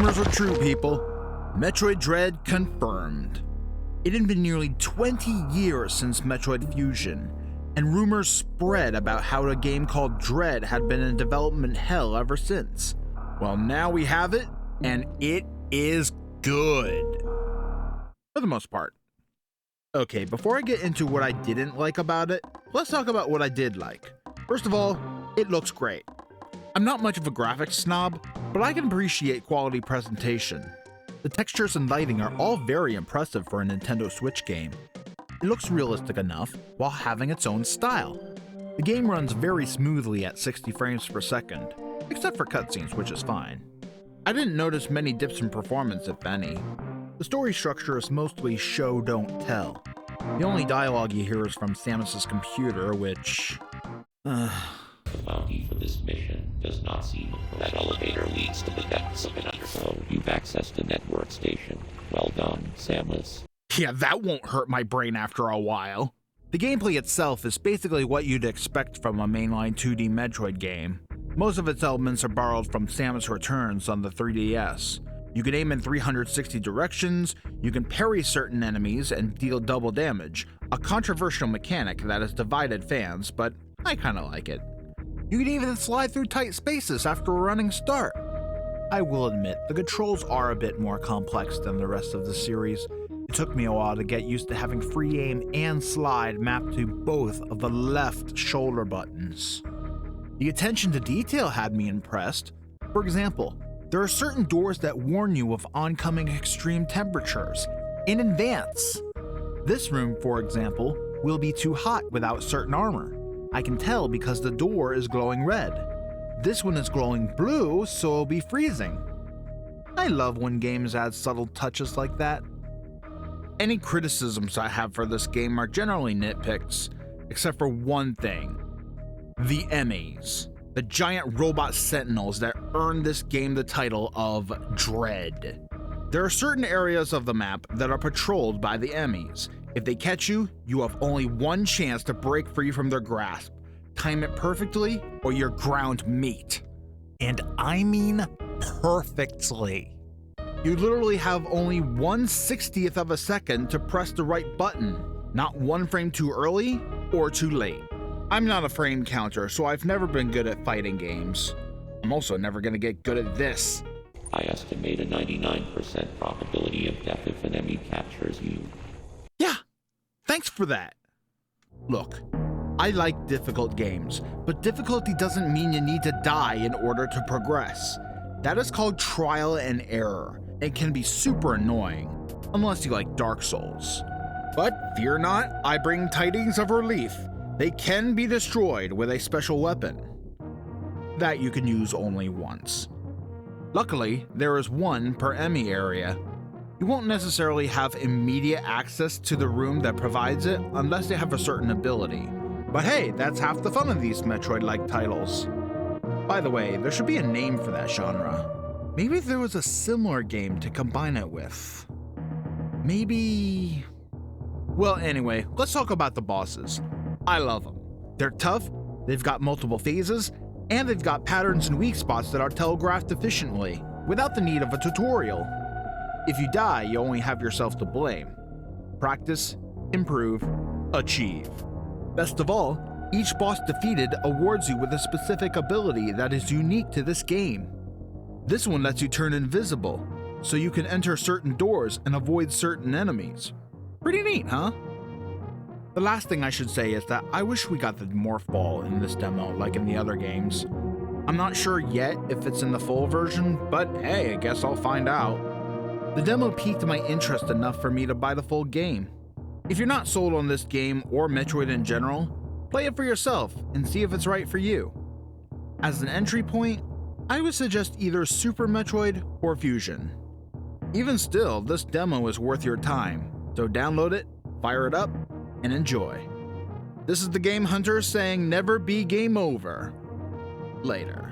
rumors are true, people. Metroid Dread confirmed. It had been nearly 20 years since Metroid Fusion, and rumors spread about how a game called Dread had been in development hell ever since. Well, now we have it, and it is good. For the most part. Okay, before I get into what I didn't like about it, let's talk about what I did like. First of all, it looks great. I'm not much of a graphics snob, but I can appreciate quality presentation. The textures and lighting are all very impressive for a Nintendo Switch game. It looks realistic enough while having its own style. The game runs very smoothly at 60 frames per second, except for cutscenes, which is fine. I didn't notice many dips in performance, if any. The story structure is mostly show don't tell. The only dialogue you hear is from Samus's computer, which... The bounty for this mission does not seem that elevator leads to the depths of an undertow. You've accessed a network station. Well done, Samus. Yeah, that won't hurt my brain after a while. The gameplay itself is basically what you'd expect from a mainline 2D Metroid game. Most of its elements are borrowed from Samus Returns on the 3DS. You can aim in 360 directions, you can parry certain enemies and deal double damage, a controversial mechanic that has divided fans, but I kinda like it. You can even slide through tight spaces after a running start. I will admit, the controls are a bit more complex than the rest of the series. It took me a while to get used to having free aim and slide mapped to both of the left shoulder buttons. The attention to detail had me impressed. For example, there are certain doors that warn you of oncoming extreme temperatures in advance. This room, for example, will be too hot without certain armor. I can tell because the door is glowing red. This one is glowing blue, so it'll be freezing. I love when games add subtle touches like that. Any criticisms I have for this game are generally nitpicks, except for one thing. The Emmys. The giant robot sentinels that earned this game the title of Dread. There are certain areas of the map that are patrolled by the Emmys. If they catch you, you have only one chance to break free from their grasp. Time it perfectly, or you're ground meat. And I mean perfectly. You literally have only 1/60th of a second to press the right button, not one frame too early or too late. I'm not a frame counter, so I've never been good at fighting games. I'm also never gonna get good at this. I estimate a 99% probability of death if an enemy captures you. Yeah, thanks for that. Look, I like difficult games, but difficulty doesn't mean you need to die in order to progress. That is called trial and error. It can be super annoying, unless you like Dark Souls. But fear not, I bring tidings of relief. They can be destroyed with a special weapon that you can use only once. Luckily, there is one per Emmy area. You won't necessarily have immediate access to the room that provides it unless you have a certain ability. But hey, that's half the fun of these Metroid-like titles. By the way, there should be a name for that genre. Maybe there was a similar game to combine it with. Maybe... Well, anyway, let's talk about the bosses. I love them. They're tough, they've got multiple phases, and they've got patterns and weak spots that are telegraphed efficiently, without the need of a tutorial. If you die, you only have yourself to blame. Practice, improve, achieve. Best of all, each boss defeated awards you with a specific ability that is unique to this game. This one lets you turn invisible, so you can enter certain doors and avoid certain enemies. Pretty neat, huh? The last thing I should say is that I wish we got the morph ball in this demo like in the other games. I'm not sure yet if it's in the full version, but hey, I guess I'll find out. The demo piqued my interest enough for me to buy the full game. If you're not sold on this game or Metroid in general, play it for yourself and see if it's right for you. As an entry point, I would suggest either Super Metroid or Fusion. Even still, this demo is worth your time, so download it, fire it up, and enjoy. This is the Game Hunter saying never be game over. Later.